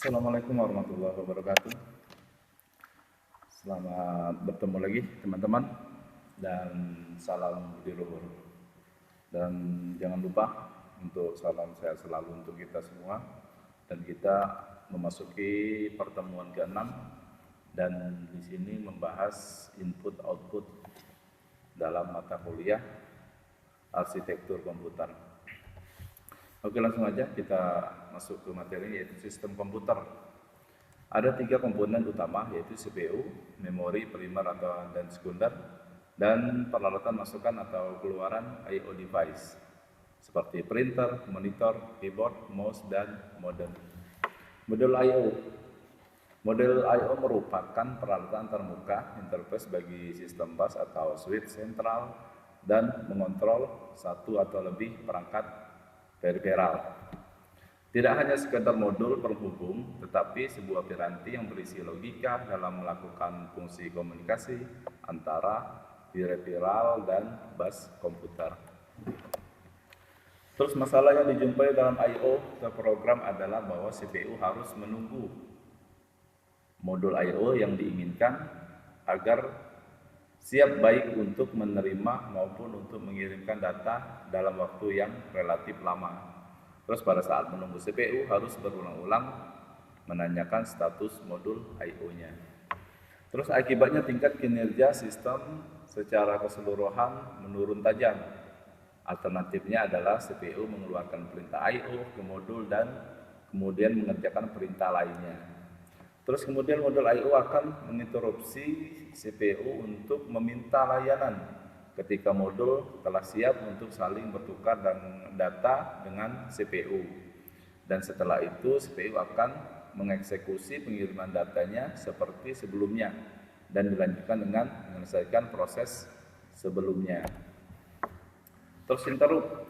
Assalamualaikum warahmatullahi wabarakatuh. Selamat bertemu lagi teman-teman dan salam budi luhur. Dan jangan lupa untuk salam sehat selalu untuk kita semua. Dan kita memasuki pertemuan ke-6 dan di sini membahas input output dalam mata kuliah arsitektur komputer. Oke, langsung aja kita masuk ke materi, yaitu sistem komputer. Ada 3 komponen utama, yaitu CPU, memori primer dan sekunder, dan peralatan masukan atau keluaran I/O device seperti printer, monitor, keyboard, mouse, dan modem. Modul I/O. Model I/O merupakan peralatan termuka interface bagi sistem bus atau switch sentral dan mengontrol satu atau lebih perangkat peripheral. Tidak hanya sekedar modul penghubung, tetapi sebuah piranti yang berisi logika dalam melakukan fungsi komunikasi antara peripheral dan bus komputer. Terus masalah yang dijumpai dalam I/O terprogram adalah bahwa CPU harus menunggu modul I/O yang diinginkan agar siap baik untuk menerima maupun untuk mengirimkan data dalam waktu yang relatif lama. Terus pada saat menunggu CPU harus berulang-ulang menanyakan status modul I/O-nya. Terus akibatnya tingkat kinerja sistem secara keseluruhan menurun tajam. Alternatifnya adalah CPU mengeluarkan perintah I/O ke modul dan kemudian mengerjakan perintah lainnya. Terus kemudian modul I/O akan menginterupsi CPU untuk meminta layanan ketika modul telah siap untuk saling bertukar data dengan CPU. Dan setelah itu CPU akan mengeksekusi pengiriman datanya seperti sebelumnya dan dilanjutkan dengan menyelesaikan proses sebelumnya. Terus interrupt,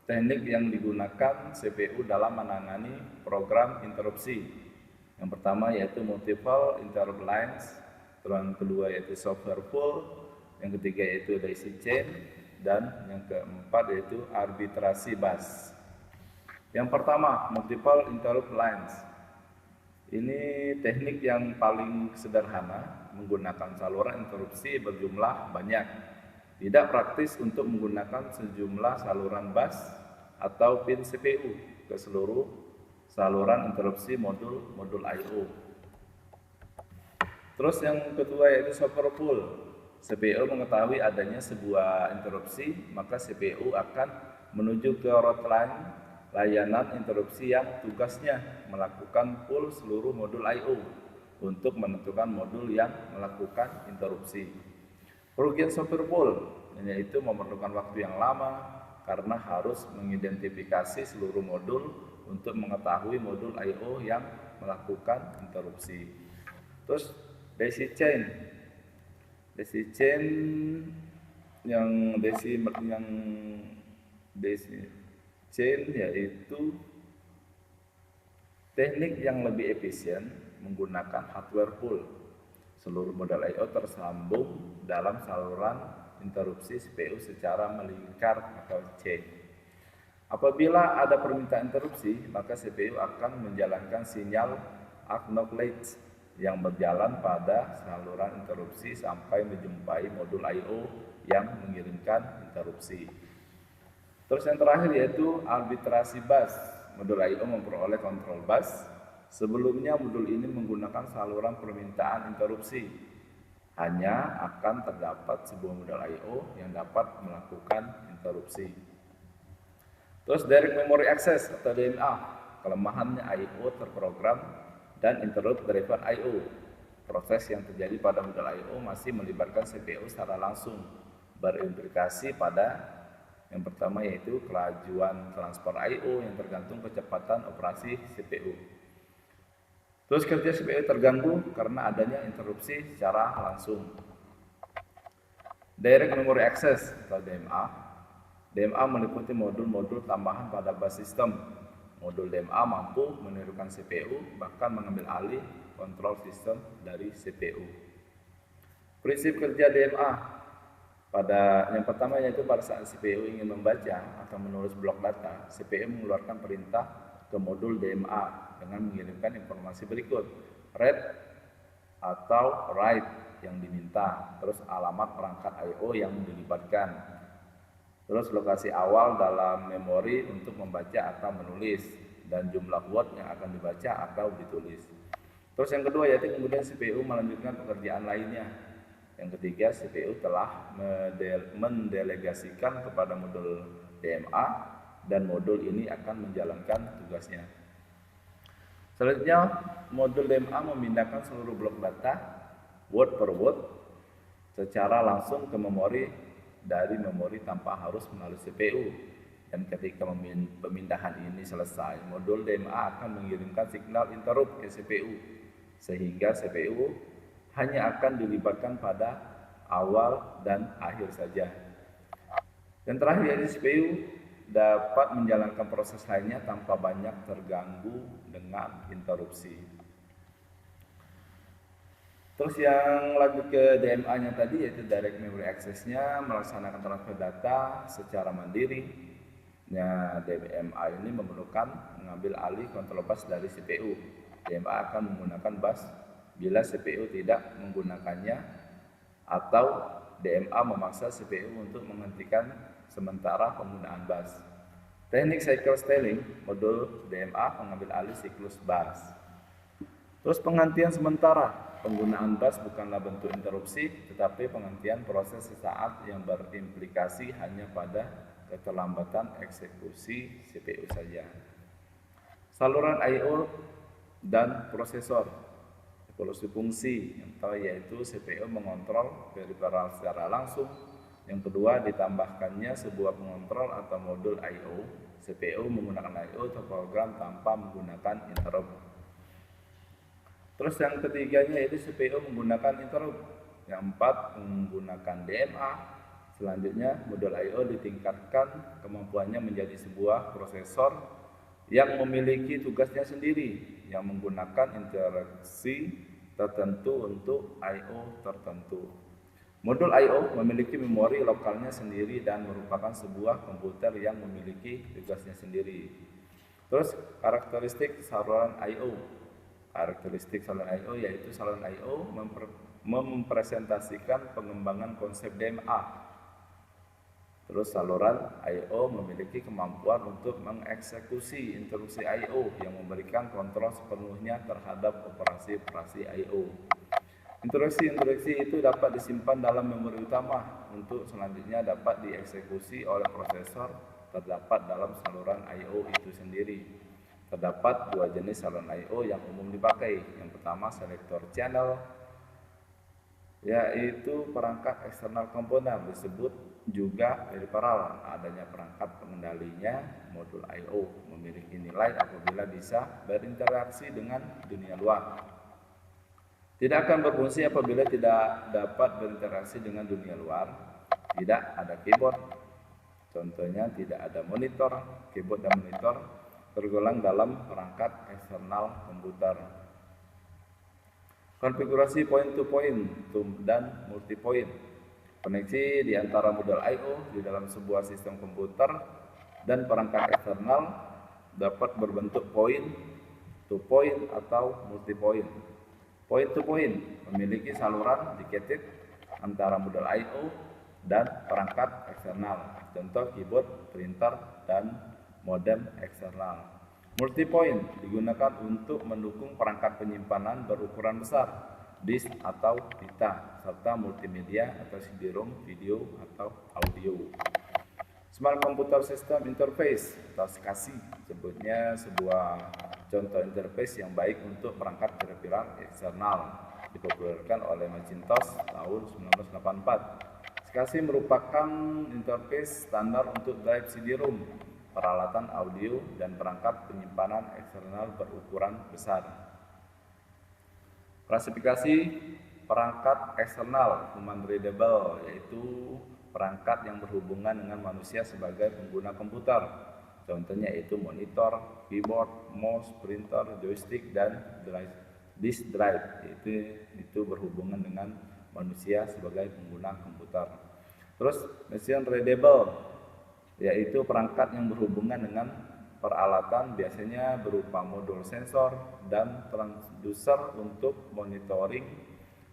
teknik yang digunakan CPU dalam menangani program interupsi. Yang pertama yaitu multiple interrupt lines, yang kedua yaitu software pull, yang ketiga yaitu daisy chain, dan yang keempat yaitu arbitrasi bus. Yang pertama, multiple interrupt lines. Ini teknik yang paling sederhana, menggunakan saluran interupsi berjumlah banyak. Tidak praktis untuk menggunakan sejumlah saluran bus atau pin CPU ke seluruh saluran interupsi modul I/O. Terus yang kedua yaitu software pull. CPU mengetahui adanya sebuah interupsi, maka CPU akan menuju ke root line layanan interupsi yang tugasnya melakukan pull seluruh modul I/O untuk menentukan modul yang melakukan interupsi. Kerugian software pull yaitu memerlukan waktu yang lama karena harus mengidentifikasi seluruh modul untuk mengetahui modul I/O yang melakukan interupsi. Terus daisy chain yang daisy chain yaitu teknik yang lebih efisien menggunakan hardware pull. Seluruh modul I/O tersambung dalam saluran interupsi CPU secara melingkar atau chain. Apabila ada permintaan interupsi, maka CPU akan menjalankan sinyal acknowledge yang berjalan pada saluran interupsi sampai menjumpai modul I/O yang mengirimkan interupsi. Terus yang terakhir yaitu arbitrasi bus. Modul I/O memperoleh kontrol bus. Sebelumnya modul ini menggunakan saluran permintaan interupsi. Hanya akan terdapat sebuah modul I/O yang dapat melakukan interupsi. Terus direct memory access atau DMA, kelemahannya I/O terprogram dan interrupt driven I/O. Proses yang terjadi pada modul I/O masih melibatkan CPU secara langsung, berimplikasi pada yang pertama yaitu kelajuan transfer I/O yang tergantung kecepatan operasi CPU. Terus kerja CPU terganggu karena adanya interupsi secara langsung. Direct memory access atau DMA. DMA meliputi modul-modul tambahan pada bus system. Modul DMA mampu menirukan CPU, bahkan mengambil alih kontrol sistem dari CPU. Prinsip kerja DMA. Pada yang pertama yaitu pada saat CPU ingin membaca atau menulis blok data, CPU mengeluarkan perintah ke modul DMA dengan mengirimkan informasi berikut: read atau write yang diminta, terus alamat perangkat I/O yang dilibatkan, terus lokasi awal dalam memori untuk membaca atau menulis, dan jumlah word yang akan dibaca atau ditulis. Terus yang kedua yaitu kemudian CPU melanjutkan pekerjaan lainnya. Yang ketiga, CPU telah mendelegasikan kepada modul DMA dan modul ini akan menjalankan tugasnya. Selanjutnya, modul DMA memindahkan seluruh blok data word per word secara langsung ke memori dari memori tanpa harus melalui CPU. Dan ketika pemindahan ini selesai, modul DMA akan mengirimkan signal interrupt ke CPU, sehingga CPU hanya akan dilibatkan pada awal dan akhir saja. Dan terakhir, CPU dapat menjalankan proses lainnya tanpa banyak terganggu dengan interupsi. Terus yang lanjut ke DMA-nya tadi yaitu Direct Memory Access-nya melaksanakan transfer data secara mandiri. Nah, DMA ini memerlukan mengambil alih kontrol bus dari CPU. DMA akan menggunakan bus bila CPU tidak menggunakannya atau DMA memaksa CPU untuk menghentikan sementara penggunaan bus. Teknik cycle stealing, modul DMA mengambil alih siklus bus. Terus penghentian sementara. Penggunaan bus bukanlah bentuk interupsi, tetapi penghentian proses sesaat yang berimplikasi hanya pada keterlambatan eksekusi CPU saja. Saluran I/O dan prosesor. Evolusi fungsi, yaitu CPU mengontrol peripheral secara langsung. Yang kedua, ditambahkannya sebuah pengontrol atau modul I/O. CPU menggunakan I/O terprogram tanpa menggunakan interrupt. Terus yang ketiganya yaitu CPU menggunakan interrupt. Yang empat, menggunakan DMA. Selanjutnya, modul I/O ditingkatkan kemampuannya menjadi sebuah prosesor yang memiliki tugasnya sendiri, yang menggunakan interaksi tertentu untuk I/O tertentu. Modul I/O memiliki memori lokalnya sendiri dan merupakan sebuah komputer yang memiliki tugasnya sendiri. Terus karakteristik saluran I/O. Karakteristik saluran I/O yaitu saluran I/O mempresentasikan pengembangan konsep DMA. Terus saluran I/O memiliki kemampuan untuk mengeksekusi instruksi I/O yang memberikan kontrol sepenuhnya terhadap operasi-operasi I/O. Instruksi-instruksi itu dapat disimpan dalam memori utama untuk selanjutnya dapat dieksekusi oleh prosesor terdapat dalam saluran I/O itu sendiri. Terdapat dua jenis saluran I/O yang umum dipakai. Yang pertama, selektor channel, yaitu perangkat eksternal komponen, disebut juga peripheral. Adanya perangkat pengendalinya, modul I/O memiliki nilai apabila bisa berinteraksi dengan dunia luar. Tidak akan berfungsi apabila tidak dapat berinteraksi dengan dunia luar. Tidak ada keyboard, contohnya tidak ada monitor. Keyboard dan monitor tergolong dalam perangkat eksternal komputer. Konfigurasi point-to-point dan multi-point. Koneksi di antara modul I/O di dalam sebuah sistem komputer dan perangkat eksternal dapat berbentuk point-to-point atau multi-point. Point-to-point memiliki saluran dedicated antara modul I/O dan perangkat eksternal. Contoh keyboard, printer, dan modem eksternal. Multipoint digunakan untuk mendukung perangkat penyimpanan berukuran besar, disk atau pita, serta multimedia atau CD-ROM, video atau audio. Smart Computer System Interface atau SCSI sebutnya sebuah contoh interface yang baik untuk perangkat peripheral eksternal, dipopulerkan oleh Macintosh tahun 1984. SCSI merupakan interface standar untuk drive CD-ROM, peralatan audio, dan perangkat penyimpanan eksternal berukuran besar. Klasifikasi perangkat eksternal human readable, yaitu perangkat yang berhubungan dengan manusia sebagai pengguna komputer. Contohnya yaitu monitor, keyboard, mouse, printer, joystick, dan disk drive. Itu berhubungan dengan manusia sebagai pengguna komputer. Terus machine readable, yaitu perangkat yang berhubungan dengan peralatan biasanya berupa modul sensor dan transducer untuk monitoring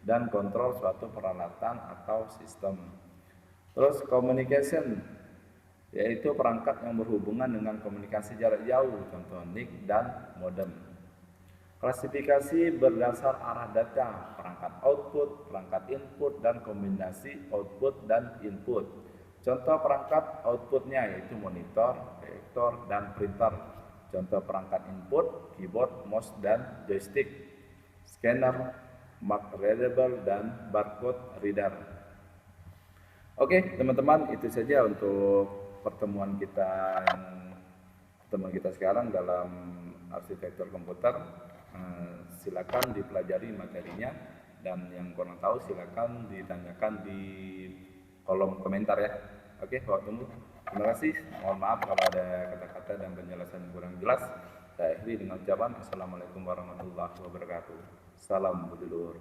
dan kontrol suatu peralatan atau sistem. Terus communication, yaitu perangkat yang berhubungan dengan komunikasi jarak jauh, contoh NIC dan modem. Klasifikasi berdasar arah data, perangkat output, perangkat input, dan kombinasi output dan input. Contoh perangkat outputnya yaitu monitor, proyektor, dan printer. Contoh perangkat input, keyboard, mouse, dan joystick, scanner, mark readable, dan barcode reader. Oke, teman-teman, itu saja untuk pertemuan kita sekarang dalam arsitektur komputer. Silakan dipelajari materinya, dan yang kurang tahu silakan ditanyakan di kolom komentar ya. Oke, waktu tunggu. Terima kasih. Mohon maaf kalau ada kata-kata dan penjelasan yang kurang jelas. Saya akhiri dengan ucapan Assalamualaikum warahmatullahi wabarakatuh. Salam budulur.